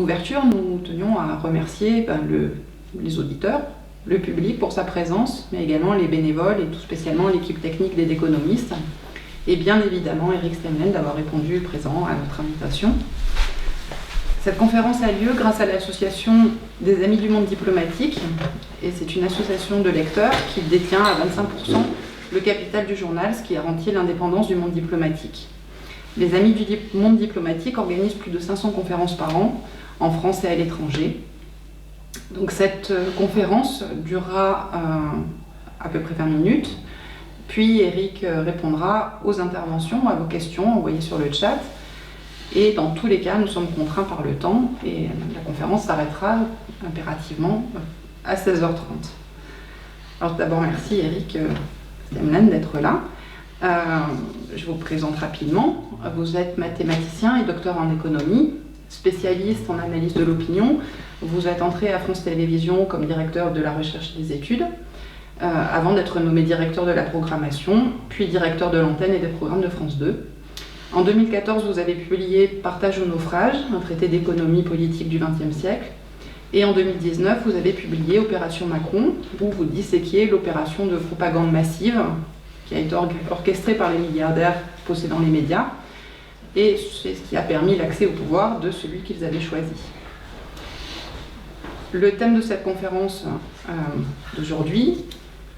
ouverture, nous tenions à remercier les auditeurs, le public pour sa présence, mais également les bénévoles et tout spécialement l'équipe technique des économistes, et bien évidemment Eric Stemlen d'avoir répondu présent à notre invitation. Cette conférence a lieu grâce à l'association des Amis du Monde Diplomatique, et c'est une association de lecteurs qui détient à 25% le capital du journal, ce qui garantit l'indépendance du monde diplomatique. Les Amis du Monde Diplomatique organisent plus de 500 conférences par an, en France et à l'étranger. Donc cette conférence durera à peu près 20 minutes, puis Eric répondra aux interventions, à vos questions envoyées sur le chat. Et dans tous les cas, nous sommes contraints par le temps et la conférence s'arrêtera impérativement à 16h30. Alors d'abord, merci Eric Stemlen d'être là. Je vous présente rapidement. Vous êtes mathématicien et docteur en économie, spécialiste en analyse de l'opinion. Vous êtes entré à France Télévisions comme directeur de la recherche et des études, avant d'être nommé directeur de la programmation, puis directeur de l'antenne et des programmes de France 2. En 2014, vous avez publié Partage ou naufrage, un traité d'économie politique du XXe siècle. Et en 2019, vous avez publié Opération Macron, où vous disséquiez l'opération de propagande massive qui a été orchestrée par les milliardaires possédant les médias. Et c'est ce qui a permis l'accès au pouvoir de celui qu'ils avaient choisi. Le thème de cette conférence d'aujourd'hui,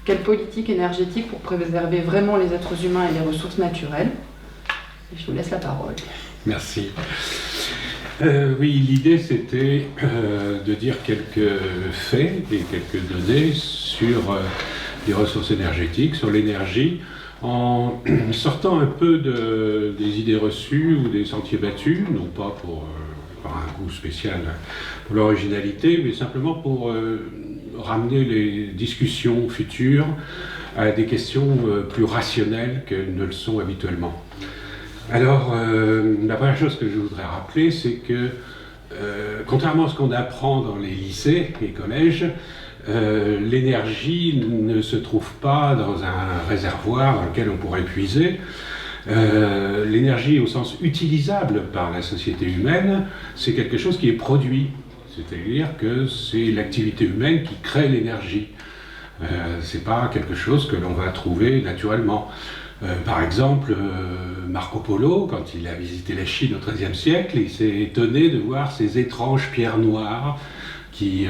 quelle politique énergétique pour préserver vraiment les êtres humains et les ressources naturelles? Je vous laisse la parole. Merci. Oui, l'idée c'était de dire quelques faits et quelques données sur les ressources énergétiques, sur l'énergie, en sortant un peu des idées reçues ou des sentiers battus, non pas pour avoir un goût spécial pour l'originalité, mais simplement pour ramener les discussions futures à des questions plus rationnelles qu'elles ne le sont habituellement. Alors, la première chose que je voudrais rappeler, c'est que, contrairement à ce qu'on apprend dans les lycées et collèges, l'énergie ne se trouve pas dans un réservoir dans lequel on pourrait puiser. L'énergie au sens utilisable par la société humaine, c'est quelque chose qui est produit. C'est-à-dire que c'est l'activité humaine qui crée l'énergie. C'est pas quelque chose que l'on va trouver naturellement. Par exemple, Marco Polo, quand il a visité la Chine au XIIIe siècle, il s'est étonné de voir ces étranges pierres noires qu'il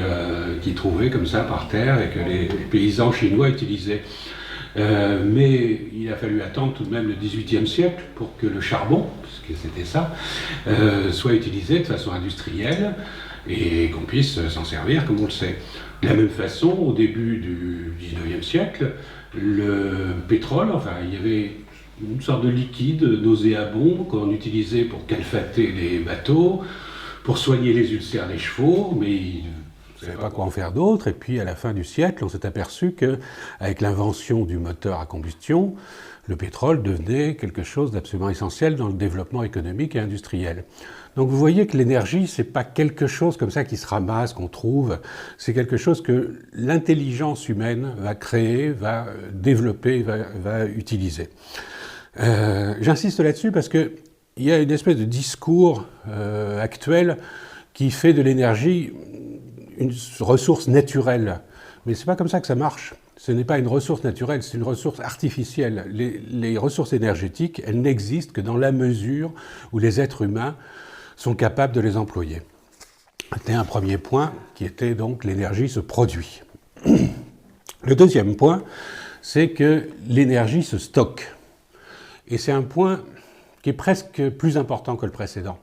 trouvait comme ça par terre et que les paysans chinois utilisaient. Mais il a fallu attendre tout de même le XVIIIe siècle pour que le charbon, puisque c'était ça, soit utilisé de façon industrielle et qu'on puisse s'en servir comme on le sait. De la même façon, au début du XIXe siècle, le pétrole, enfin il y avait une sorte de liquide nauséabond qu'on utilisait pour calfater les bateaux, pour soigner les ulcères des chevaux, mais on ne savait pas quoi en faire d'autre. Et puis à la fin du siècle, on s'est aperçu qu'avec l'invention du moteur à combustion, le pétrole devenait quelque chose d'absolument essentiel dans le développement économique et industriel. Donc vous voyez que l'énergie, c'est pas quelque chose comme ça qui se ramasse, qu'on trouve, c'est quelque chose que l'intelligence humaine va créer, va développer, va utiliser. J'insiste là-dessus parce qu'il y a une espèce de discours actuel qui fait de l'énergie une ressource naturelle. Mais c'est pas comme ça que ça marche. Ce n'est pas une ressource naturelle, c'est une ressource artificielle. Les ressources énergétiques, elles n'existent que dans la mesure où les êtres humains sont capables de les employer. C'était un premier point qui était donc l'énergie se produit. Le deuxième point, c'est que l'énergie se stocke. Et c'est un point qui est presque plus important que le précédent.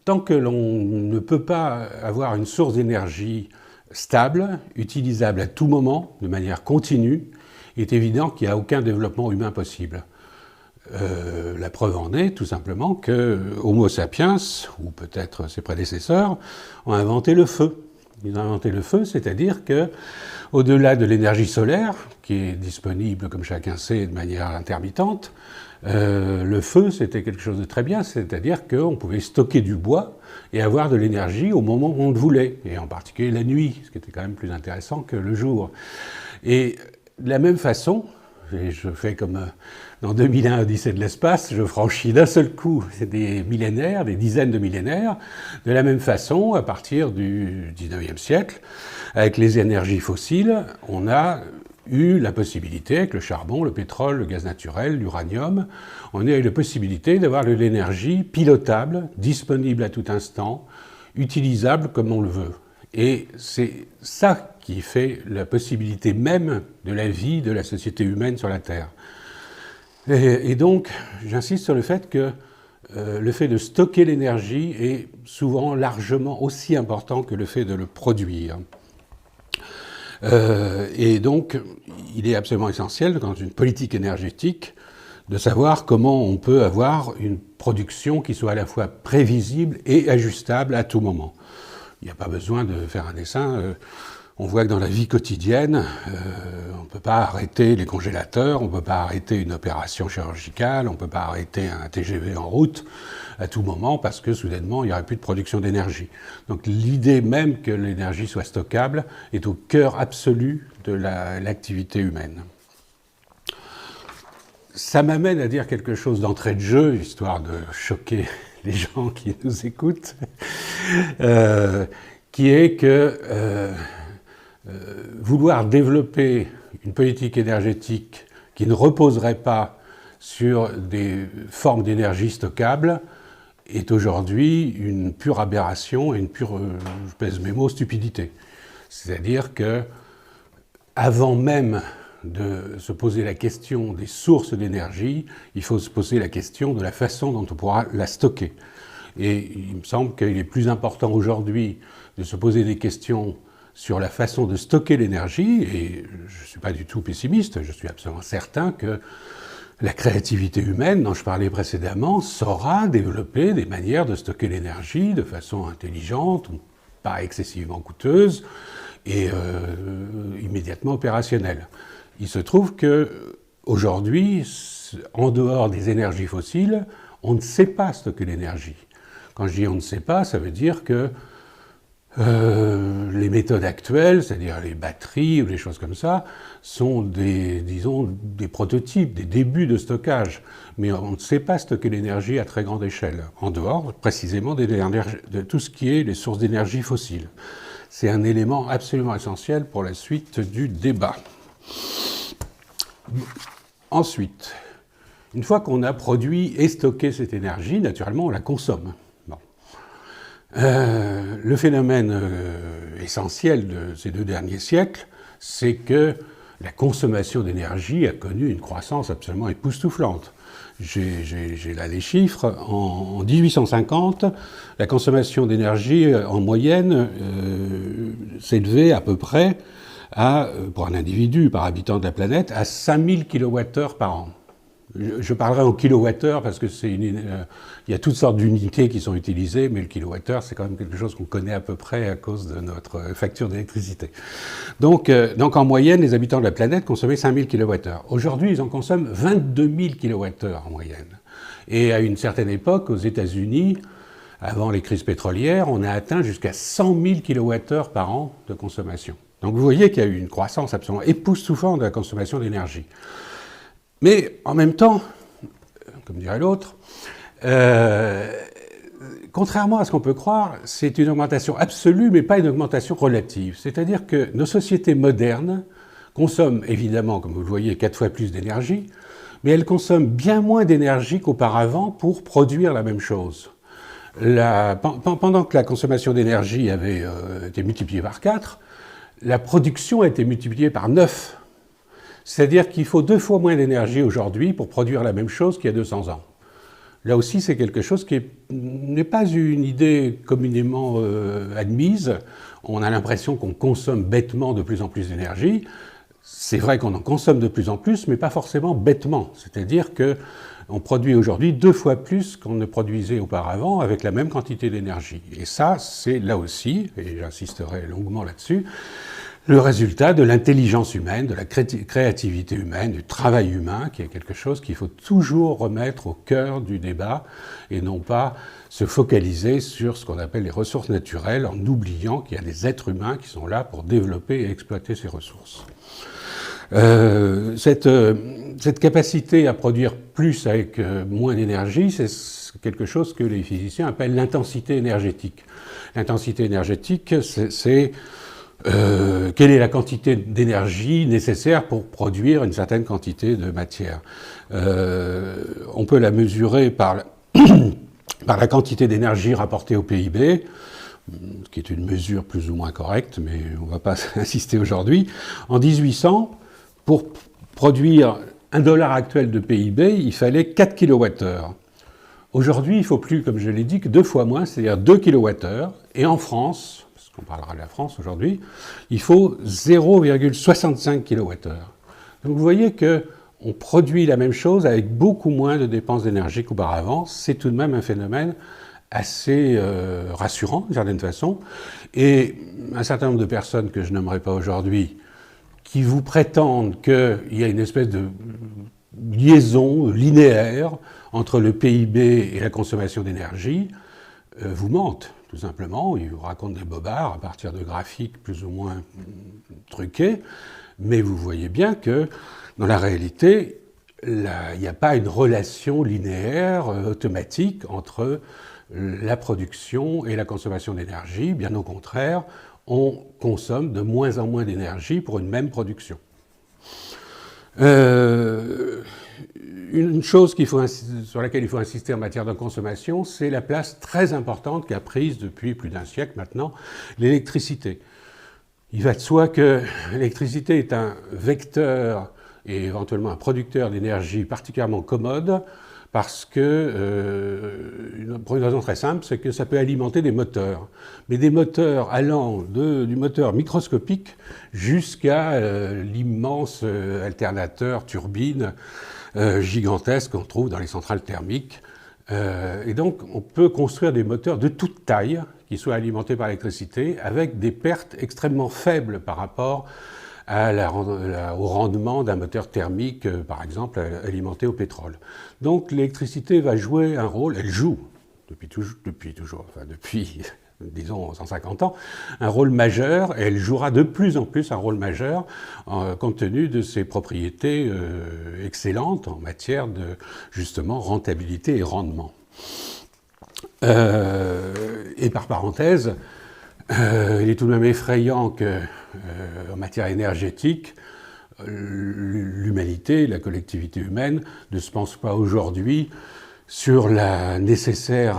Tant que l'on ne peut pas avoir une source d'énergie stable, utilisable à tout moment, de manière continue, il est évident qu'il n'y a aucun développement humain possible. La preuve en est tout simplement que Homo sapiens, ou peut-être ses prédécesseurs, ont inventé le feu. Ils ont inventé le feu, c'est-à-dire que, au-delà de l'énergie solaire, qui est disponible, comme chacun sait, de manière intermittente, le feu, c'était quelque chose de très bien, c'est-à-dire qu'on pouvait stocker du bois et avoir de l'énergie au moment où on le voulait, et en particulier la nuit, ce qui était quand même plus intéressant que le jour. Et de la même façon, et je fais comme dans 2001 Odyssée de l'espace, je franchis d'un seul coup des millénaires, des dizaines de millénaires. De la même façon, à partir du 19e siècle, avec les énergies fossiles, on a eu la possibilité, avec le charbon, le pétrole, le gaz naturel, l'uranium, on a eu la possibilité d'avoir de l'énergie pilotable, disponible à tout instant, utilisable comme on le veut. Et c'est ça qui fait la possibilité même de la vie de la société humaine sur la Terre. Et donc, j'insiste sur le fait que le fait de stocker l'énergie est souvent largement aussi important que le fait de le produire. Et donc, il est absolument essentiel, dans une politique énergétique, de savoir comment on peut avoir une production qui soit à la fois prévisible et ajustable à tout moment. Il n'y a pas besoin de faire un dessin. On voit que dans la vie quotidienne, on ne peut pas arrêter les congélateurs, on ne peut pas arrêter une opération chirurgicale, on ne peut pas arrêter un TGV en route à tout moment parce que soudainement, il n'y aurait plus de production d'énergie. Donc l'idée même que l'énergie soit stockable est au cœur absolu de l'activité humaine. Ça m'amène à dire quelque chose d'entrée de jeu, histoire de choquer les gens qui nous écoutent, qui est que vouloir développer une politique énergétique qui ne reposerait pas sur des formes d'énergie stockables est aujourd'hui une pure aberration et une pure, je pèse mes mots, stupidité. C'est-à-dire que, avant même de se poser la question des sources d'énergie, il faut se poser la question de la façon dont on pourra la stocker. Et il me semble qu'il est plus important aujourd'hui de se poser des questions sur la façon de stocker l'énergie, et je ne suis pas du tout pessimiste, je suis absolument certain que la créativité humaine, dont je parlais précédemment, saura développer des manières de stocker l'énergie de façon intelligente, pas excessivement coûteuse, et immédiatement opérationnelle. Il se trouve qu'aujourd'hui, en dehors des énergies fossiles, on ne sait pas stocker l'énergie. Quand je dis on ne sait pas, ça veut dire que les méthodes actuelles, c'est-à-dire les batteries ou les choses comme ça, sont des prototypes, des débuts de stockage. Mais on ne sait pas stocker l'énergie à très grande échelle, en dehors précisément de tout ce qui est les sources d'énergie fossiles. C'est un élément absolument essentiel pour la suite du débat. Ensuite, une fois qu'on a produit et stocké cette énergie, naturellement on la consomme. Le phénomène essentiel de ces 2 derniers siècles, c'est que la consommation d'énergie a connu une croissance absolument époustouflante. J'ai là les chiffres. En 1850, la consommation d'énergie en moyenne s'élevait à peu près à, pour un individu par habitant de la planète, à 5000 kWh par an. Je parlerai en kilowattheure parce que il y a toutes sortes d'unités qui sont utilisées, mais le kilowattheure, c'est quand même quelque chose qu'on connaît à peu près à cause de notre facture d'électricité. Donc en moyenne, les habitants de la planète consommaient 5000 kWh. Aujourd'hui, ils en consomment 22 000 kWh en moyenne. Et à une certaine époque, aux États-Unis, avant les crises pétrolières, on a atteint jusqu'à 100 000 kWh par an de consommation. Donc vous voyez qu'il y a eu une croissance absolument époustouflante de la consommation d'énergie. Mais en même temps, comme dirait l'autre, contrairement à ce qu'on peut croire, c'est une augmentation absolue, mais pas une augmentation relative. C'est-à-dire que nos sociétés modernes consomment évidemment, comme vous le voyez, 4 fois plus d'énergie, mais elles consomment bien moins d'énergie qu'auparavant pour produire la même chose. Pendant que la consommation d'énergie avait été multipliée par 4, la production a été multipliée par 9. C'est-à-dire qu'il faut 2 fois moins d'énergie aujourd'hui pour produire la même chose qu'il y a 200 ans. Là aussi, c'est quelque chose qui n'est pas une idée communément admise. On a l'impression qu'on consomme bêtement de plus en plus d'énergie. C'est vrai qu'on en consomme de plus en plus, mais pas forcément bêtement. C'est-à-dire qu'on produit aujourd'hui 2 fois plus qu'on ne produisait auparavant avec la même quantité d'énergie. Et ça, c'est là aussi, et j'insisterai longuement là-dessus, le résultat de l'intelligence humaine, de la créativité humaine, du travail humain, qui est quelque chose qu'il faut toujours remettre au cœur du débat et non pas se focaliser sur ce qu'on appelle les ressources naturelles en oubliant qu'il y a des êtres humains qui sont là pour développer et exploiter ces ressources. Cette capacité à produire plus avec moins d'énergie, c'est quelque chose que les physiciens appellent l'intensité énergétique. L'intensité énergétique, c'est quelle est la quantité d'énergie nécessaire pour produire une certaine quantité de matière. On peut la mesurer par la quantité d'énergie rapportée au PIB, ce qui est une mesure plus ou moins correcte, mais on ne va pas insister aujourd'hui. En 1800, pour produire $1 actuel de PIB, il fallait 4 kWh. Aujourd'hui, il ne faut plus, comme je l'ai dit, que 2 fois moins, c'est-à-dire 2 kWh. Et en France, parce qu'on parlera de la France aujourd'hui, il faut 0,65 kWh. Donc vous voyez qu'on produit la même chose avec beaucoup moins de dépenses d'énergie qu'auparavant. C'est tout de même un phénomène assez rassurant, d'une certaine façon. Et un certain nombre de personnes que je nommerai pas aujourd'hui, qui vous prétendent qu'il y a une espèce de liaison linéaire entre le PIB et la consommation d'énergie, vous mentent, tout simplement. Ils vous racontent des bobards à partir de graphiques plus ou moins truqués, mais vous voyez bien que, dans la réalité, il n'y a pas une relation linéaire automatique entre la production et la consommation d'énergie. Bien au contraire, on consomme de moins en moins d'énergie pour une même production. Une chose sur laquelle il faut insister en matière de consommation, c'est la place très importante qu'a prise depuis plus d'un siècle maintenant l'électricité. Il va de soi que l'électricité est un vecteur et éventuellement un producteur d'énergie particulièrement commode, parce que, pour une raison très simple, c'est que ça peut alimenter des moteurs. Mais des moteurs allant du moteur microscopique jusqu'à l'immense alternateur, turbine gigantesque qu'on trouve dans les centrales thermiques. Et donc, on peut construire des moteurs de toute taille qui soient alimentés par l'électricité avec des pertes extrêmement faibles par rapport au rendement d'un moteur thermique, par exemple, alimenté au pétrole. Donc l'électricité va jouer un rôle, elle joue, depuis disons 150 ans, un rôle majeur, et elle jouera de plus en plus un rôle majeur, compte tenu de ses propriétés excellentes en matière de, justement, rentabilité et rendement. Et par parenthèse, il est tout de même effrayant qu'en matière énergétique, l'humanité, la collectivité humaine, ne se pense pas aujourd'hui sur la nécessité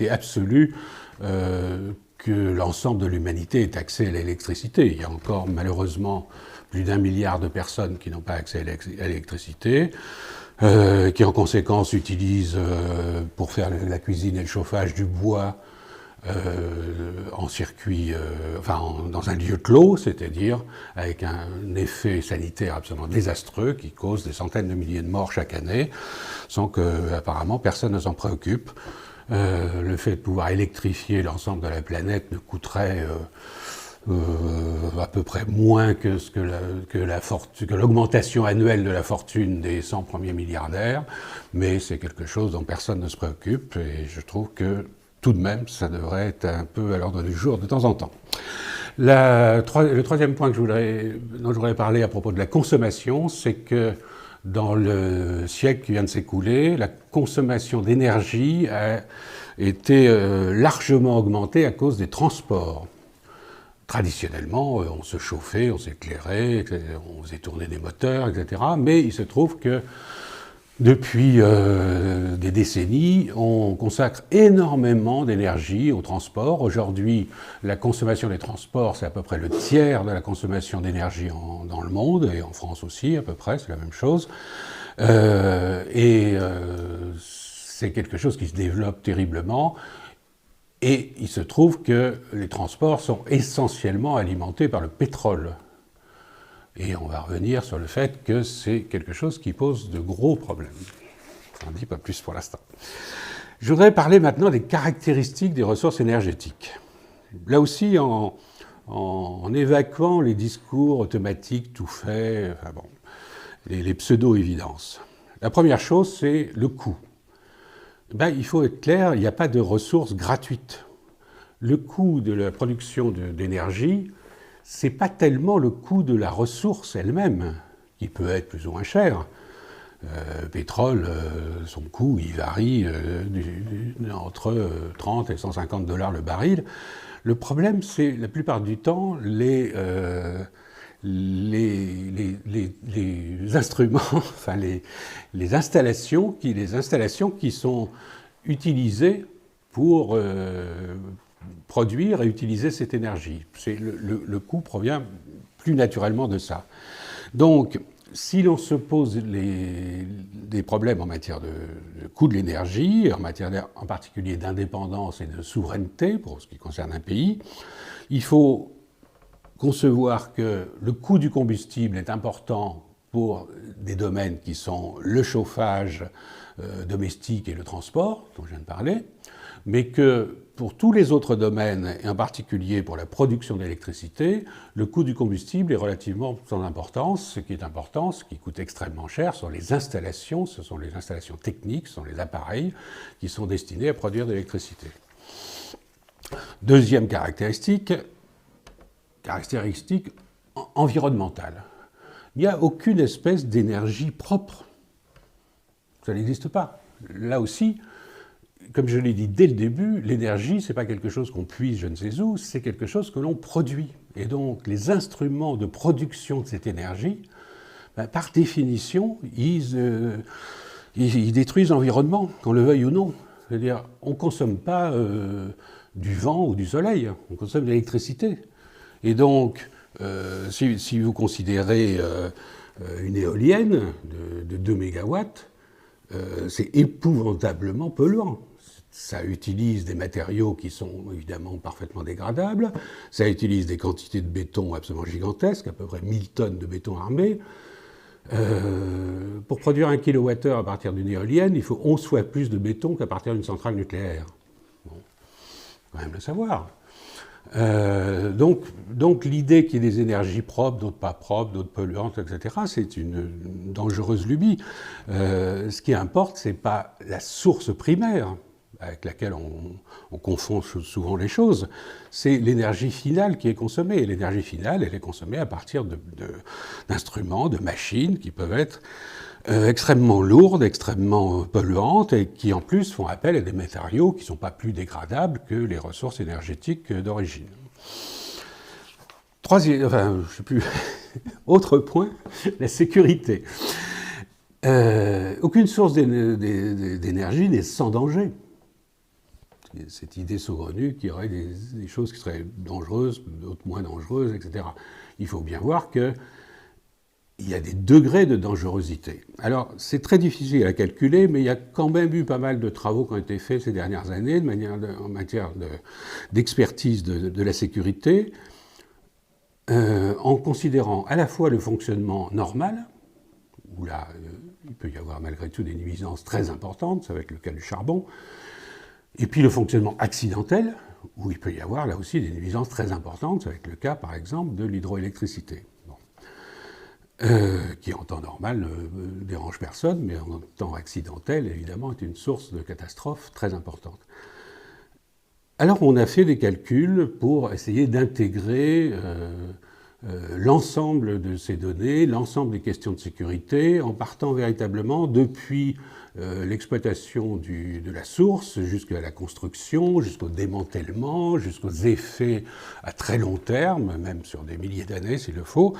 absolue que l'ensemble de l'humanité ait accès à l'électricité. Il y a encore malheureusement plus d'1 milliard de personnes qui n'ont pas accès à l'électricité, qui en conséquence utilisent pour faire la cuisine et le chauffage du bois en circuit, dans un lieu clos, c'est-à-dire avec un effet sanitaire absolument désastreux qui cause des centaines de milliers de morts chaque année, sans que, apparemment, personne ne s'en préoccupe. Le fait de pouvoir électrifier l'ensemble de la planète ne coûterait à peu près moins que l'augmentation annuelle de la fortune des 100 premiers milliardaires, mais c'est quelque chose dont personne ne se préoccupe, et je trouve que tout de même, ça devrait être un peu à l'ordre du jour de temps en temps. Le troisième point dont je voudrais parler à propos de la consommation, c'est que dans le siècle qui vient de s'écouler, la consommation d'énergie a été largement augmentée à cause des transports. Traditionnellement, on se chauffait, on s'éclairait, on faisait tourner des moteurs, etc. Mais il se trouve que depuis des décennies, on consacre énormément d'énergie au transport. Aujourd'hui, la consommation des transports, c'est à peu près le tiers de la consommation d'énergie dans le monde, et en France aussi, à peu près, c'est la même chose. C'est quelque chose qui se développe terriblement. Et il se trouve que les transports sont essentiellement alimentés par le pétrole. Et on va revenir sur le fait que c'est quelque chose qui pose de gros problèmes. Je n'en dis pas plus pour l'instant. Je voudrais parler maintenant des caractéristiques des ressources énergétiques. Là aussi, en évacuant les discours automatiques, tout faits, les pseudo-évidences. La première chose, c'est le coût. Il faut être clair, il n'y a pas de ressources gratuites. Le coût de la production d'énergie ce n'est pas tellement le coût de la ressource elle-même, qui peut être plus ou moins cher. Pétrole, son coût, il varie entre 30 et 150 $ le baril. Le problème, c'est la plupart du temps les instruments, enfin les installations qui sont utilisées pour produire et utiliser cette énergie. Le coût provient plus naturellement de ça. Donc, si l'on se pose des problèmes en matière de coût de l'énergie, en particulier d'indépendance et de souveraineté pour ce qui concerne un pays, il faut concevoir que le coût du combustible est important pour des domaines qui sont le chauffage domestique et le transport, dont je viens de parler, mais que pour tous les autres domaines, et en particulier pour la production d'électricité, le coût du combustible est relativement sans importance. Ce qui est important, ce qui coûte extrêmement cher, sont les installations, ce sont les installations techniques, ce sont les appareils qui sont destinés à produire de l'électricité. Deuxième caractéristique environnementale. Il n'y a aucune espèce d'énergie propre. Ça n'existe pas. Là aussi, comme je l'ai dit dès le début, l'énergie, ce n'est pas quelque chose qu'on puise je ne sais où, c'est quelque chose que l'on produit. Et donc, les instruments de production de cette énergie, par définition, ils détruisent l'environnement, qu'on le veuille ou non. C'est-à-dire, on ne consomme pas du vent ou du soleil, on consomme de l'électricité. Et donc, si vous considérez une éolienne de 2 mégawatts, c'est épouvantablement polluant. Ça utilise des matériaux qui sont évidemment parfaitement dégradables, ça utilise des quantités de béton absolument gigantesques, à peu près 1000 tonnes de béton armé. Pour produire 1 kWh à partir d'une éolienne, il faut 11 fois plus de béton qu'à partir d'une centrale nucléaire. Bon, il faut quand même le savoir. Donc l'idée qu'il y ait des énergies propres, d'autres pas propres, d'autres polluantes, etc., c'est une dangereuse lubie. Ce qui importe, ce n'est pas la source primaire avec laquelle on confond souvent les choses, c'est l'énergie finale qui est consommée. Et l'énergie finale, elle est consommée à partir d'instruments, de machines qui peuvent être extrêmement lourdes, extrêmement polluantes et qui en plus font appel à des matériaux qui ne sont pas plus dégradables que les ressources énergétiques d'origine. Troisième, enfin, je ne sais plus, autre point, la sécurité. Aucune source d'énergie n'est sans danger. Cette idée saugrenue qu'il y aurait des choses qui seraient dangereuses, d'autres moins dangereuses, etc. Il faut bien voir qu'il y a des degrés de dangerosité. Alors, c'est très difficile à calculer, mais il y a quand même eu pas mal de travaux qui ont été faits ces dernières années en matière d'expertise de la sécurité, en considérant à la fois le fonctionnement normal, où là, il peut y avoir malgré tout des nuisances très importantes, ça va être le cas du charbon, et puis le fonctionnement accidentel, où il peut y avoir là aussi des nuisances très importantes, ça va être le cas par exemple de l'hydroélectricité. Qui en temps normal ne dérange personne, mais en temps accidentel, évidemment, est une source de catastrophe très importante. Alors on a fait des calculs pour essayer d'intégrer l'ensemble de ces données, l'ensemble des questions de sécurité, en partant véritablement depuis l'exploitation de la source jusqu'à la construction, jusqu'au démantèlement, jusqu'aux effets à très long terme, même sur des milliers d'années s'il le faut.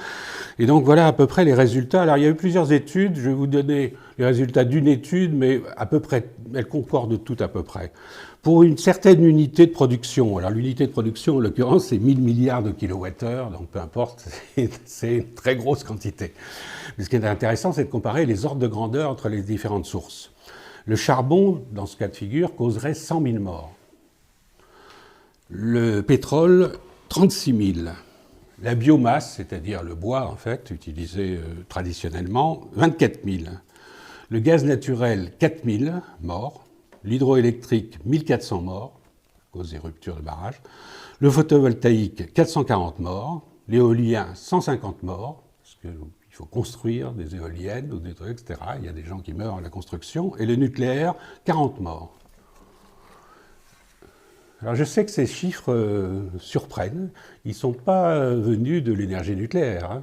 Et donc voilà à peu près les résultats. Alors il y a eu plusieurs études, je vais vous donner les résultats d'une étude, mais à peu près, elles concordent toutes à peu près. Pour une certaine unité de production, alors l'unité de production en l'occurrence c'est 1000 milliards de kilowattheures, donc peu importe, c'est une très grosse quantité. Mais ce qui est intéressant, c'est de comparer les ordres de grandeur entre les différentes sources. Le charbon, dans ce cas de figure, causerait 100 000 morts. Le pétrole, 36 000. La biomasse, c'est-à-dire le bois, en fait, utilisé traditionnellement, 24 000. Le gaz naturel, 4 000 morts. L'hydroélectrique, 1400 morts, à cause des ruptures de barrages. Le photovoltaïque, 440 morts. L'éolien, 150 morts, parce qu'il faut construire des éoliennes ou des trucs, etc. Il y a des gens qui meurent à la construction. Et le nucléaire, 40 morts. Alors je sais que ces chiffres surprennent. Ils ne sont pas venus de l'énergie nucléaire. Hein.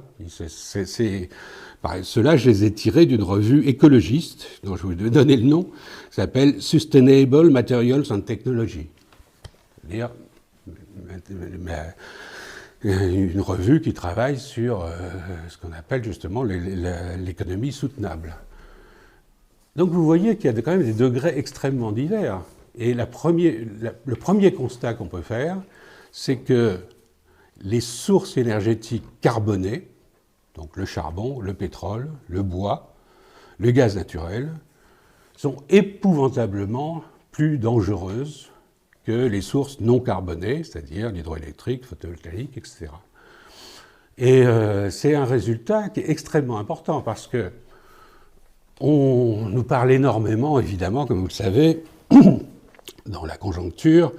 Ceux-là, je les ai tirés d'une revue écologiste, dont je vais vous donner le nom, qui s'appelle Sustainable Materials and Technology. C'est-à-dire une revue qui travaille sur ce qu'on appelle justement l'économie soutenable. Donc vous voyez qu'il y a quand même des degrés extrêmement divers. Et le premier constat qu'on peut faire, c'est que les sources énergétiques carbonées, donc le charbon, le pétrole, le bois, le gaz naturel, sont épouvantablement plus dangereuses que les sources non carbonées, c'est-à-dire l'hydroélectrique, photovoltaïque, etc. Et c'est un résultat qui est extrêmement important parce que on nous parle énormément, évidemment, comme vous le savez, dans la conjoncture,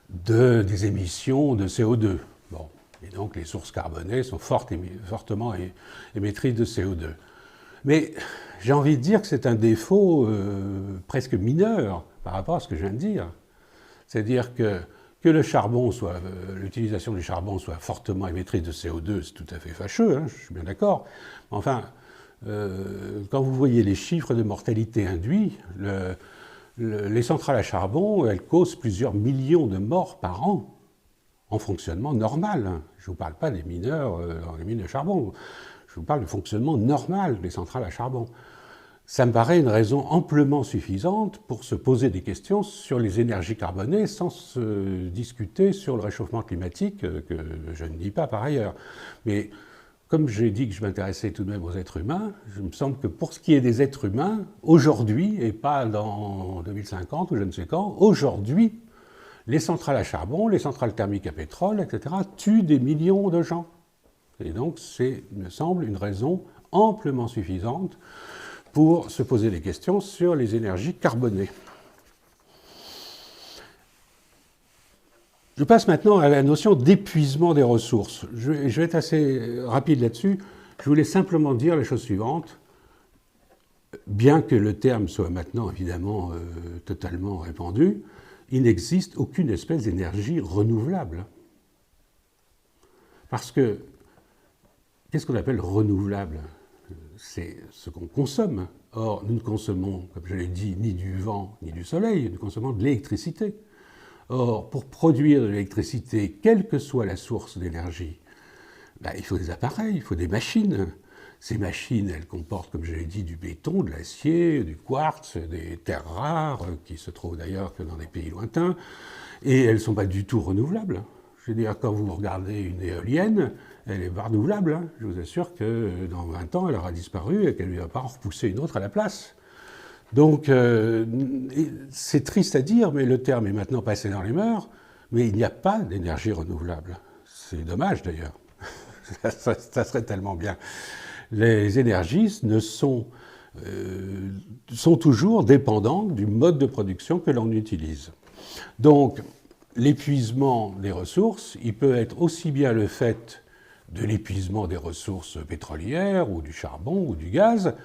des émissions de CO2. Bon. Et donc les sources carbonées sont fortement émettrices de CO2. Mais j'ai envie de dire que c'est un défaut presque mineur par rapport à ce que je viens de dire. C'est-à-dire que le charbon l'utilisation du charbon soit fortement émettrice de CO2, c'est tout à fait fâcheux, hein, je suis bien d'accord. Enfin, quand vous voyez les chiffres de mortalité induits, les centrales à charbon, elles causent plusieurs millions de morts par an en fonctionnement normal. Je ne vous parle pas des mineurs dans les mines de charbon, je vous parle du fonctionnement normal des centrales à charbon. Ça me paraît une raison amplement suffisante pour se poser des questions sur les énergies carbonées sans se discuter sur le réchauffement climatique, que je ne dis pas par ailleurs. Mais comme j'ai dit que je m'intéressais tout de même aux êtres humains, il me semble que pour ce qui est des êtres humains, aujourd'hui, et pas dans 2050 ou je ne sais quand, aujourd'hui, les centrales à charbon, les centrales thermiques à pétrole, etc., tuent des millions de gens. Et donc, c'est, il me semble, une raison amplement suffisante pour se poser des questions sur les énergies carbonées. Je passe maintenant à la notion d'épuisement des ressources. Je vais être assez rapide là-dessus. Je voulais simplement dire la chose suivante. Bien que le terme soit maintenant évidemment totalement répandu, il n'existe aucune espèce d'énergie renouvelable. Parce que, qu'est-ce qu'on appelle renouvelable ? C'est ce qu'on consomme. Or, nous ne consommons, comme je l'ai dit, ni du vent ni du soleil, nous consommons de l'électricité. Or, pour produire de l'électricité, quelle que soit la source d'énergie, il faut des appareils, il faut des machines. Ces machines, elles comportent, comme je l'ai dit, du béton, de l'acier, du quartz, des terres rares, qui se trouvent d'ailleurs que dans des pays lointains, et elles ne sont pas du tout renouvelables. Je veux dire, quand vous regardez une éolienne, elle n'est pas renouvelable. Hein. Je vous assure que dans 20 ans, elle aura disparu et qu'elle ne va pas en repousser une autre à la place. Donc, c'est triste à dire, mais le terme est maintenant passé dans les mœurs, mais il n'y a pas d'énergie renouvelable. C'est dommage d'ailleurs. Ça serait tellement bien. Les énergies sont toujours dépendantes du mode de production que l'on utilise. Donc, l'épuisement des ressources, il peut être aussi bien le fait de l'épuisement des ressources pétrolières ou du charbon ou du gaz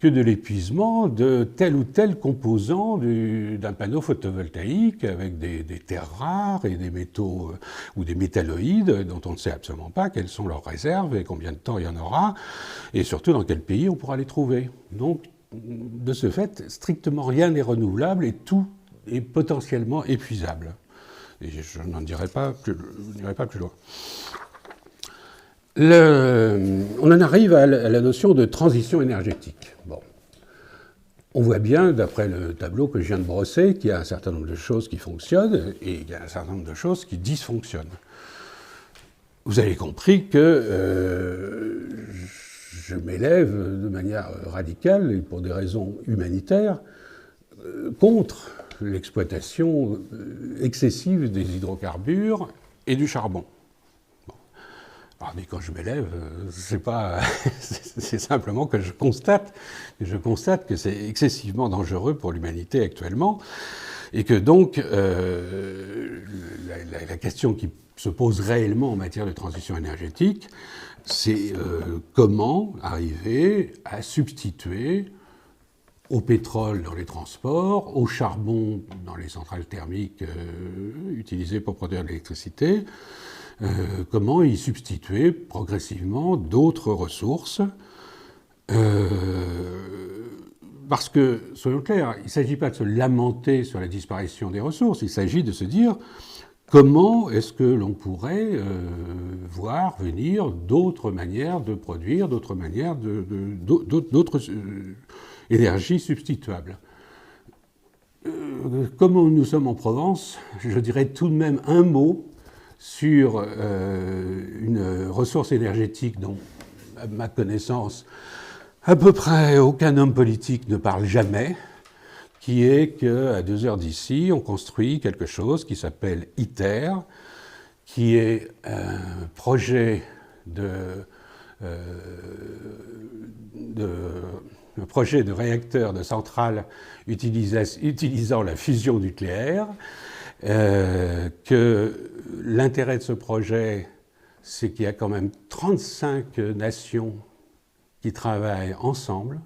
que de l'épuisement de tel ou tel composant d'un panneau photovoltaïque avec des terres rares et des métaux ou des métalloïdes dont on ne sait absolument pas quelles sont leurs réserves et combien de temps il y en aura et surtout dans quel pays on pourra les trouver. Donc, de ce fait, strictement rien n'est renouvelable et tout est potentiellement épuisable. Et je n'en dirai pas plus loin. On en arrive à la notion de transition énergétique. Bon. On voit bien, d'après le tableau que je viens de brosser, qu'il y a un certain nombre de choses qui fonctionnent et il y a un certain nombre de choses qui dysfonctionnent. Vous avez compris que je m'élève de manière radicale, et pour des raisons humanitaires, contre l'exploitation excessive des hydrocarbures et du charbon. Alors, mais quand je m'élève, c'est simplement que je constate que c'est excessivement dangereux pour l'humanité actuellement, et que donc la question qui se pose réellement en matière de transition énergétique, c'est comment arriver à substituer au pétrole dans les transports, au charbon dans les centrales thermiques utilisées pour produire de l'électricité, comment y substituer progressivement d'autres ressources. Parce que, soyons clairs, il ne s'agit pas de se lamenter sur la disparition des ressources, il s'agit de se dire comment est-ce que l'on pourrait voir venir d'autres manières de produire, d'autres manières d'autres énergies substituables. Comme nous sommes en Provence, je dirais tout de même un mot sur une ressource énergétique dont, à ma connaissance, à peu près aucun homme politique ne parle jamais, qui est qu'à 2 heures d'ici, on construit quelque chose qui s'appelle ITER, qui est un projet de réacteur de centrale utilisant la fusion nucléaire, que l'intérêt de ce projet, c'est qu'il y a quand même 35 nations qui travaillent ensemble.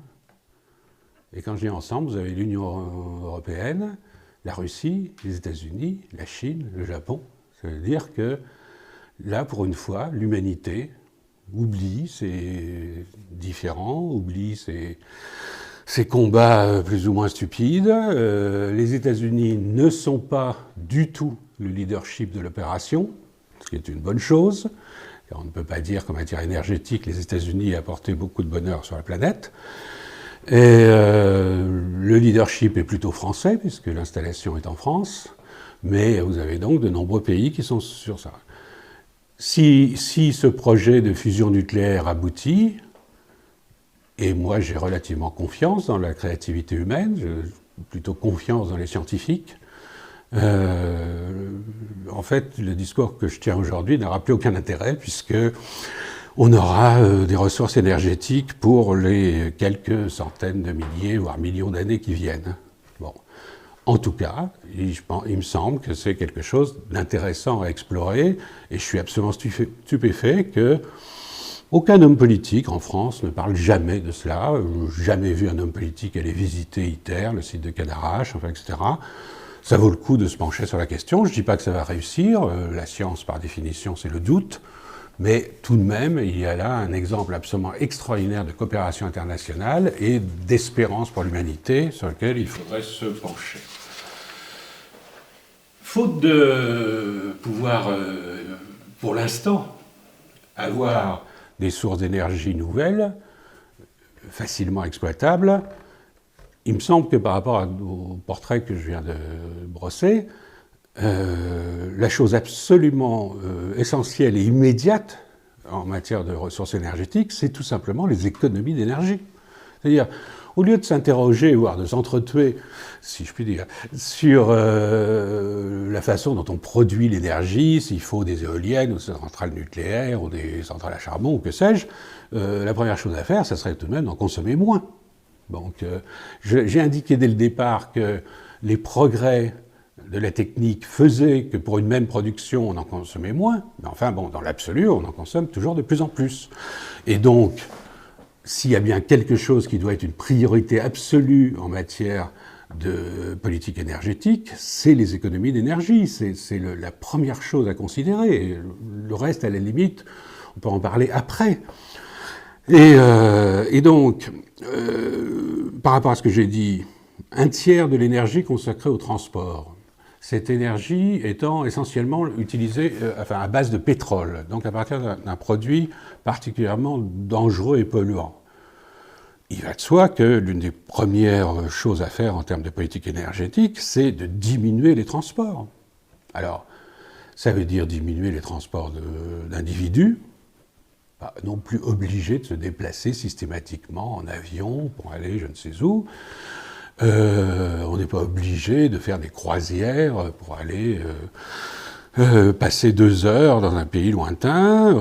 Et quand je dis ensemble, vous avez l'Union européenne, la Russie, les États-Unis, la Chine, le Japon. Ça veut dire que là, pour une fois, l'humanité oublie ses différends, oublie ses combats plus ou moins stupides. Les États-Unis ne sont pas du tout le leadership de l'opération, ce qui est une bonne chose. Car on ne peut pas dire qu'en matière énergétique, les États-Unis aient apporté beaucoup de bonheur sur la planète. Et le leadership est plutôt français, puisque l'installation est en France, mais vous avez donc de nombreux pays qui sont sur ça. Si ce projet de fusion nucléaire aboutit, et moi j'ai relativement confiance dans la créativité humaine, j'ai plutôt confiance dans les scientifiques, en fait, le discours que je tiens aujourd'hui n'aura plus aucun intérêt, puisque on aura des ressources énergétiques pour les quelques centaines de milliers, voire millions d'années qui viennent. Bon. En tout cas, il me semble que c'est quelque chose d'intéressant à explorer, et je suis absolument stupéfait que aucun homme politique en France ne parle jamais de cela. Je n'ai jamais vu un homme politique aller visiter ITER, le site de Cadarache, enfin, etc. Ça vaut le coup de se pencher sur la question. Je ne dis pas que ça va réussir. La science, par définition, c'est le doute. Mais tout de même, il y a là un exemple absolument extraordinaire de coopération internationale et d'espérance pour l'humanité sur lequel il faudrait se pencher. Faute de pouvoir, pour l'instant, avoir des sources d'énergie nouvelles, facilement exploitables, il me semble que par rapport au portrait que je viens de brosser, la chose absolument essentielle et immédiate en matière de ressources énergétiques, c'est tout simplement les économies d'énergie. C'est-à-dire, au lieu de s'interroger, voire de s'entretuer, si je puis dire, sur la façon dont on produit l'énergie, s'il faut des éoliennes ou des centrales nucléaires ou des centrales à charbon ou que sais-je, la première chose à faire, ça serait tout de même d'en consommer moins. Donc, j'ai indiqué dès le départ que les progrès de la technique faisaient que pour une même production, on en consommait moins. Mais enfin, bon, dans l'absolu, on en consomme toujours de plus en plus. Et donc, s'il y a bien quelque chose qui doit être une priorité absolue en matière de politique énergétique, c'est les économies d'énergie. C'est la première chose à considérer. Le reste, à la limite, on peut en parler après. Et donc, par rapport à ce que j'ai dit, 1/3 de l'énergie consacrée au transport, cette énergie étant essentiellement utilisée à base de pétrole, donc à partir d'un produit particulièrement dangereux et polluant. Il va de soi que l'une des premières choses à faire en termes de politique énergétique, c'est de diminuer les transports. Alors, ça veut dire diminuer les transports d'individus, pas non plus obligés de se déplacer systématiquement en avion pour aller je ne sais où. On n'est pas obligé de faire des croisières pour aller passer 2 heures dans un pays lointain.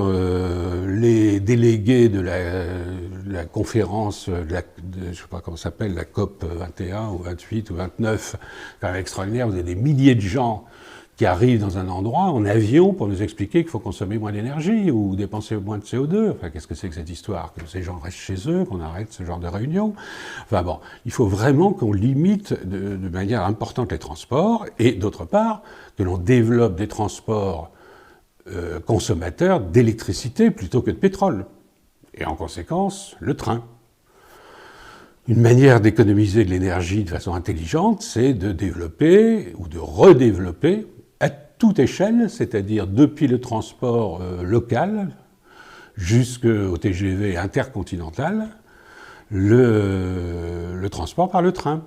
Les délégués de la conférence, je ne sais pas comment ça s'appelle, la COP 21 ou 28 ou 29, quand même extraordinaire, vous avez des milliers de gens qui arrivent dans un endroit en avion pour nous expliquer qu'il faut consommer moins d'énergie ou dépenser moins de CO2. Enfin, qu'est-ce que c'est que cette histoire? Que ces gens restent chez eux, qu'on arrête ce genre de réunion? Enfin bon, il faut vraiment qu'on limite de manière importante les transports et d'autre part, que l'on développe des transports consommateurs d'électricité plutôt que de pétrole. Et en conséquence, le train. Une manière d'économiser de l'énergie de façon intelligente, c'est de développer ou de redévelopper à toute échelle, c'est-à-dire depuis le transport local jusqu'au TGV intercontinental, le transport par le train.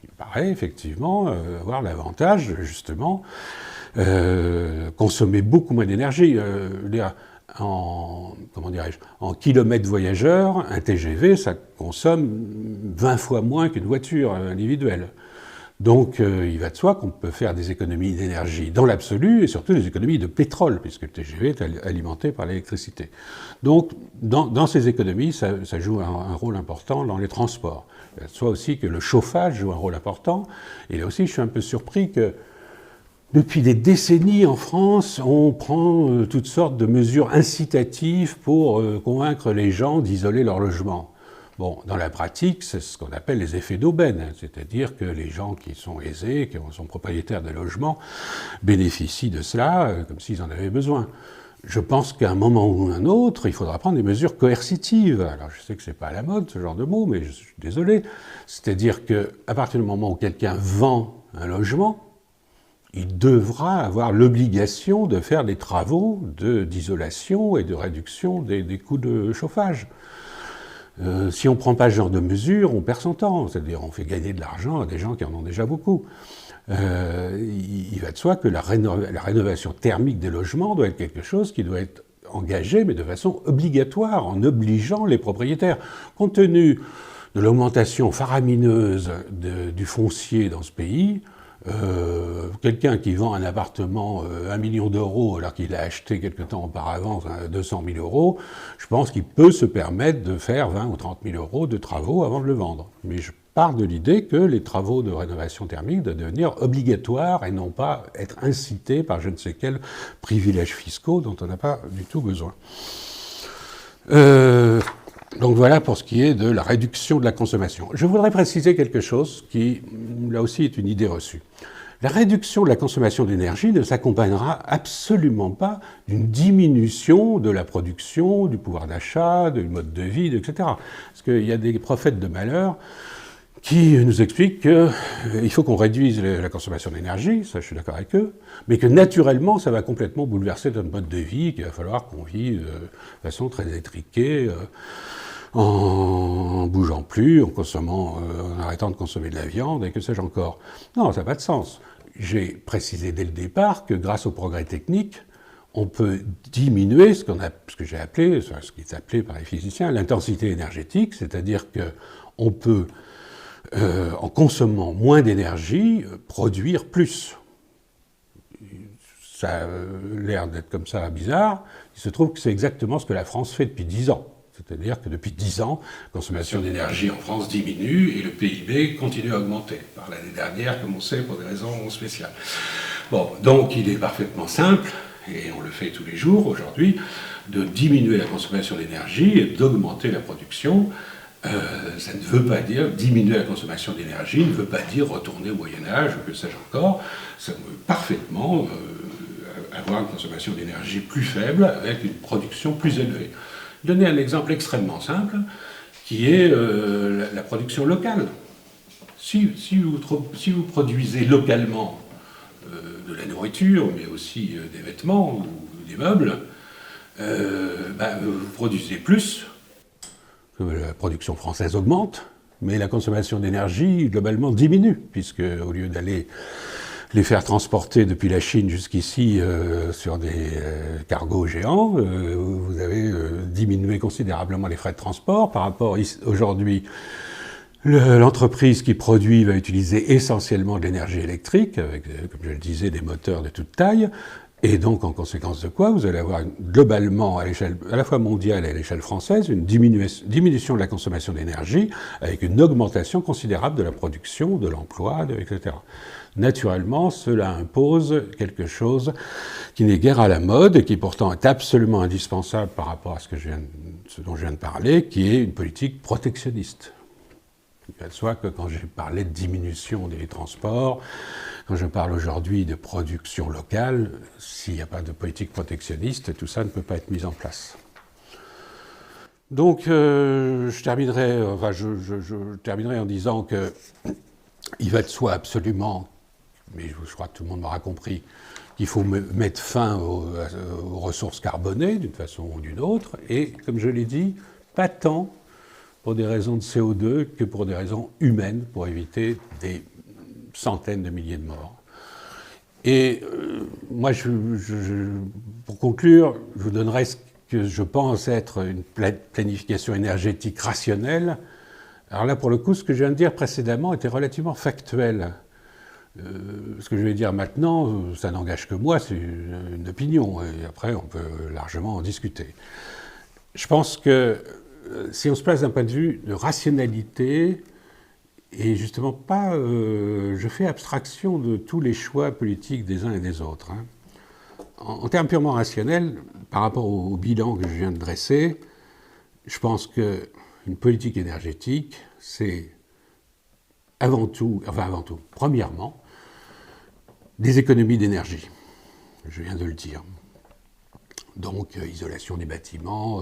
Il paraît effectivement avoir l'avantage, justement, consommer beaucoup moins d'énergie. En kilomètres voyageurs, un TGV, ça consomme 20 fois moins qu'une voiture individuelle. Donc il va de soi qu'on peut faire des économies d'énergie dans l'absolu et surtout des économies de pétrole, puisque le TGV est alimenté par l'électricité. Donc dans ces économies, ça joue un rôle important dans les transports. Il va de soi aussi que le chauffage joue un rôle important. Et là aussi, je suis un peu surpris que depuis des décennies en France, on prend toutes sortes de mesures incitatives pour convaincre les gens d'isoler leur logement. Bon, dans la pratique, c'est ce qu'on appelle les effets d'aubaine, c'est-à-dire que les gens qui sont aisés, qui sont propriétaires de logements, bénéficient de cela comme s'ils en avaient besoin. Je pense qu'à un moment ou un autre, il faudra prendre des mesures coercitives. Alors, je sais que c'est pas à la mode, ce genre de mot, mais je suis désolé. C'est-à-dire qu'à partir du moment où quelqu'un vend un logement, il devra avoir l'obligation de faire des travaux d'isolation et de réduction des coûts de chauffage. Si on ne prend pas ce genre de mesures, on perd son temps, c'est-à-dire on fait gagner de l'argent à des gens qui en ont déjà beaucoup. Il va de soi que la rénovation thermique des logements doit être quelque chose qui doit être engagé, mais de façon obligatoire, en obligeant les propriétaires. Compte tenu de l'augmentation faramineuse du foncier dans ce pays, quelqu'un qui vend un appartement 1 million d'euros alors qu'il l'a acheté quelque temps auparavant à 200 000 euros, je pense qu'il peut se permettre de faire 20 ou 30 000 euros de travaux avant de le vendre. Mais je pars de l'idée que les travaux de rénovation thermique doivent devenir obligatoires et non pas être incités par je ne sais quels privilèges fiscaux dont on n'a pas du tout besoin. Donc voilà pour ce qui est de la réduction de la consommation. Je voudrais préciser quelque chose qui, là aussi, est une idée reçue. La réduction de la consommation d'énergie ne s'accompagnera absolument pas d'une diminution de la production, du pouvoir d'achat, du mode de vie, etc. Parce qu'il y a des prophètes de malheur qui nous expliquent qu'il faut qu'on réduise la consommation d'énergie, ça je suis d'accord avec eux, mais que naturellement ça va complètement bouleverser notre mode de vie, qu'il va falloir qu'on vive de façon très étriquée, en bougeant plus, en consommant, en arrêtant de consommer de la viande, et que sais-je encore. Non, ça n'a pas de sens. J'ai précisé dès le départ que grâce au progrès technique, on peut diminuer ce que j'ai appelé, ce qui est appelé par les physiciens, l'intensité énergétique, c'est-à-dire qu'on peut, en consommant moins d'énergie, produire plus. Ça a l'air d'être comme ça bizarre. Il se trouve que c'est exactement ce que la France fait depuis 10 ans. C'est-à-dire que depuis 10 ans, la consommation d'énergie en France diminue et le PIB continue à augmenter. Par l'année dernière, comme on sait, pour des raisons spéciales. Bon, donc il est parfaitement simple, et on le fait tous les jours aujourd'hui, de diminuer la consommation d'énergie et d'augmenter la production. Ça ne veut pas dire diminuer la consommation d'énergie, ne veut pas dire retourner au Moyen-Âge, ou que sais-je encore. Ça veut parfaitement avoir une consommation d'énergie plus faible avec une production plus élevée. Donner un exemple extrêmement simple, qui est la production locale. Si vous produisez localement de la nourriture, mais aussi des vêtements ou des meubles, vous produisez plus. La production française augmente, mais la consommation d'énergie, globalement, diminue, puisque au lieu d'aller les faire transporter depuis la Chine jusqu'ici sur des cargos géants, vous avez diminué considérablement les frais de transport. Par rapport aujourd'hui, l'entreprise qui produit va utiliser essentiellement de l'énergie électrique, avec, comme je le disais, des moteurs de toute taille, Et donc, en conséquence de quoi, vous allez avoir globalement, à l'échelle à la fois mondiale et à l'échelle française, une diminution de la consommation d'énergie avec une augmentation considérable de la production, de l'emploi, etc. Naturellement, cela impose quelque chose qui n'est guère à la mode et qui pourtant est absolument indispensable par rapport à ce dont je viens de parler, qui est une politique protectionniste. Il va de soi que quand j'ai parlé de diminution des transports, quand je parle aujourd'hui de production locale, s'il n'y a pas de politique protectionniste, tout ça ne peut pas être mis en place. Donc, je terminerai en disant que il va de soi absolument, mais je crois que tout le monde m'aura compris, qu'il faut mettre fin aux ressources carbonées d'une façon ou d'une autre, et comme je l'ai dit, pas tant pour des raisons de CO2 que pour des raisons humaines, pour éviter des centaines de milliers de morts. Et moi, pour conclure, je vous donnerai ce que je pense être une planification énergétique rationnelle. Alors là, pour le coup, ce que je viens de dire précédemment était relativement factuel. Ce que je vais dire maintenant, ça n'engage que moi, c'est une opinion, et après, on peut largement en discuter. Je pense que si on se place d'un point de vue de rationalité, et justement pas, je fais abstraction de tous les choix politiques des uns et des autres. Hein. En termes purement rationnels, par rapport au bilan que je viens de dresser, je pense qu'une politique énergétique, c'est avant tout, premièrement, des économies d'énergie. Je viens de le dire. Donc, isolation des bâtiments,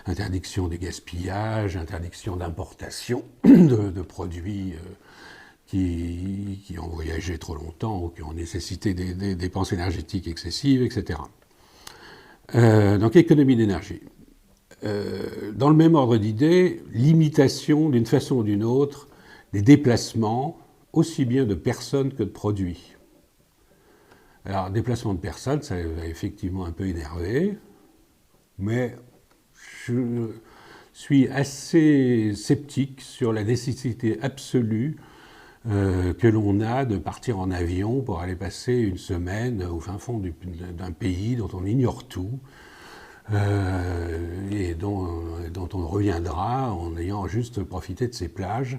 interdiction des gaspillages, interdiction d'importation de produits qui ont voyagé trop longtemps ou qui ont nécessité des dépenses énergétiques excessives, etc. Donc, économie d'énergie. Dans le même ordre d'idée, limitation d'une façon ou d'une autre des déplacements, aussi bien de personnes que de produits. Alors, déplacement de personnes, ça va effectivement un peu énerver, mais je suis assez sceptique sur la nécessité absolue que l'on a de partir en avion pour aller passer une semaine au fin fond d'un pays dont on ignore tout et dont on reviendra en ayant juste profité de ses plages.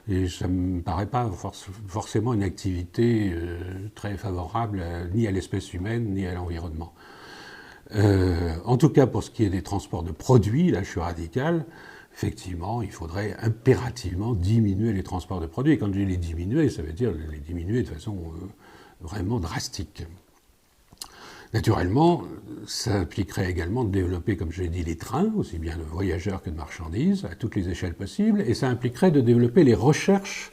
Et ça ne me paraît pas forcément une activité très favorable ni à l'espèce humaine ni à l'environnement. En tout cas, pour ce qui est des transports de produits, là je suis radical, effectivement, il faudrait impérativement diminuer les transports de produits. Et quand je dis les diminuer, ça veut dire les diminuer de façon vraiment drastique. Naturellement, ça impliquerait également de développer, comme je l'ai dit, les trains, aussi bien de voyageurs que de marchandises, à toutes les échelles possibles, et ça impliquerait de développer les recherches,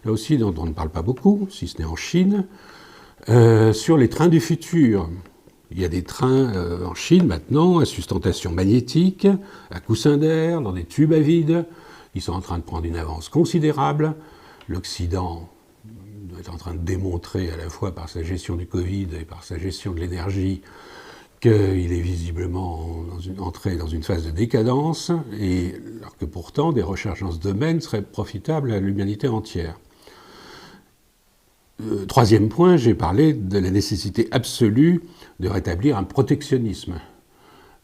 là aussi dont on ne parle pas beaucoup, si ce n'est en Chine, sur les trains du futur. Il y a des trains en Chine maintenant, à sustentation magnétique, à coussin d'air, dans des tubes à vide. Ils sont en train de prendre une avance considérable. L'Occident est en train de démontrer à la fois par sa gestion du Covid et par sa gestion de l'énergie qu'il est visiblement entré dans une phase de décadence, alors que pourtant des recherches dans ce domaine seraient profitables à l'humanité entière. Troisième point, j'ai parlé de la nécessité absolue de rétablir un protectionnisme.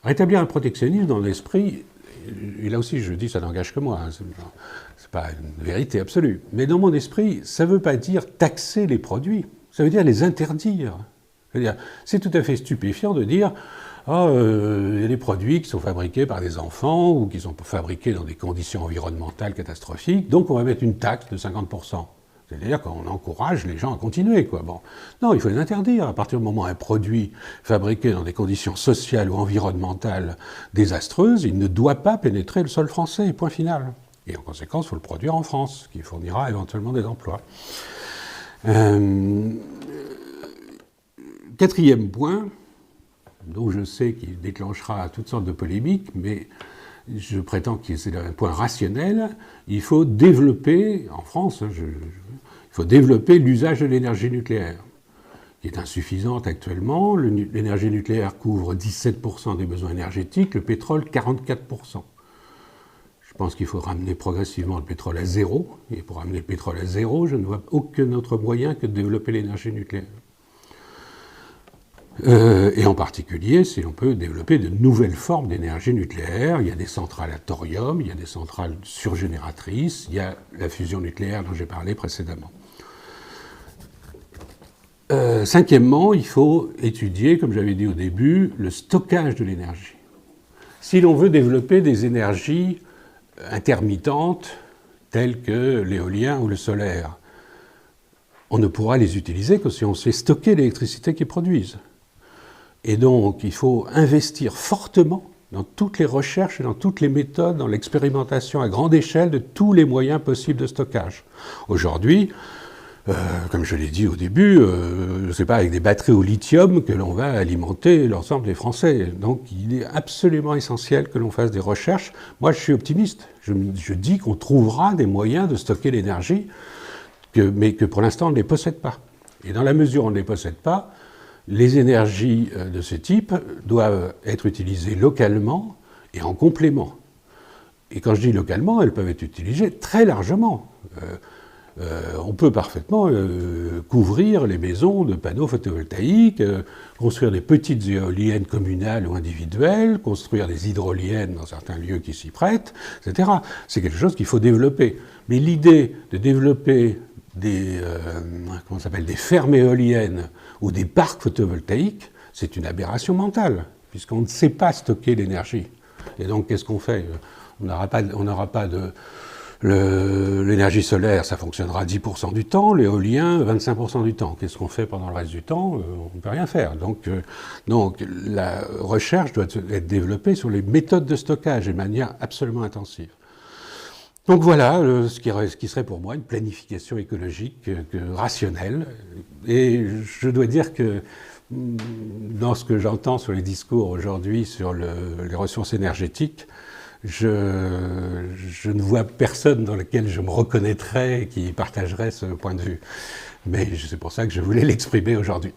Rétablir un protectionnisme dans l'esprit, et là aussi je dis ça n'engage que moi, hein, c'est pas une vérité absolue, mais dans mon esprit, ça ne veut pas dire taxer les produits, ça veut dire les interdire. C'est tout à fait stupéfiant de dire il y a des produits qui sont fabriqués par des enfants ou qui sont fabriqués dans des conditions environnementales catastrophiques, donc on va mettre une taxe de 50%. C'est-à-dire qu'on encourage les gens à continuer, quoi. Bon. Non, il faut les interdire. À partir du moment où un produit fabriqué dans des conditions sociales ou environnementales désastreuses, il ne doit pas pénétrer le sol français, point final. Et en conséquence, il faut le produire en France, ce qui fournira éventuellement des emplois. Quatrième point, dont je sais qu'il déclenchera toutes sortes de polémiques, mais je prétends que c'est un point rationnel, il faut développer, en France, il faut développer l'usage de l'énergie nucléaire, qui est insuffisante actuellement. L'énergie nucléaire couvre 17% des besoins énergétiques, le pétrole 44%. Je pense qu'il faut ramener progressivement le pétrole à zéro, et pour ramener le pétrole à zéro, je ne vois aucun autre moyen que de développer l'énergie nucléaire. Et en particulier, si on peut développer de nouvelles formes d'énergie nucléaire. Il y a des centrales à thorium, il y a des centrales surgénératrices, il y a la fusion nucléaire dont j'ai parlé précédemment. Cinquièmement, il faut étudier, comme j'avais dit au début, le stockage de l'énergie. Si l'on veut développer des énergies intermittentes, telles que l'éolien ou le solaire, on ne pourra les utiliser que si on sait stocker l'électricité qu'ils produisent. Et donc, il faut investir fortement dans toutes les recherches et dans toutes les méthodes, dans l'expérimentation à grande échelle de tous les moyens possibles de stockage. Aujourd'hui, comme je l'ai dit au début, c'est pas avec des batteries au lithium que l'on va alimenter l'ensemble des Français. Donc il est absolument essentiel que l'on fasse des recherches. Moi, je suis optimiste. Je dis qu'on trouvera des moyens de stocker l'énergie, mais que pour l'instant, on ne les possède pas. Et dans la mesure où on ne les possède pas, les énergies de ce type doivent être utilisées localement et en complément. Et quand je dis localement, elles peuvent être utilisées très largement. On peut parfaitement couvrir les maisons de panneaux photovoltaïques, construire des petites éoliennes communales ou individuelles, construire des hydroliennes dans certains lieux qui s'y prêtent, etc. C'est quelque chose qu'il faut développer. Mais l'idée de développer des fermes éoliennes ou des parcs photovoltaïques, c'est une aberration mentale, puisqu'on ne sait pas stocker l'énergie. Et donc, qu'est-ce qu'on fait? On n'aura pas de... L'énergie solaire, ça fonctionnera 10% du temps, l'éolien, 25% du temps. Qu'est-ce qu'on fait pendant le reste du temps? On ne peut rien faire. Donc, la recherche doit être développée sur les méthodes de stockage de manière absolument intensive. Donc voilà ce qui serait pour moi une planification écologique rationnelle. Et je dois dire que dans ce que j'entends sur les discours aujourd'hui sur les ressources énergétiques, je ne vois personne dans lequel je me reconnaîtrais et qui partagerait ce point de vue. Mais c'est pour ça que je voulais l'exprimer aujourd'hui.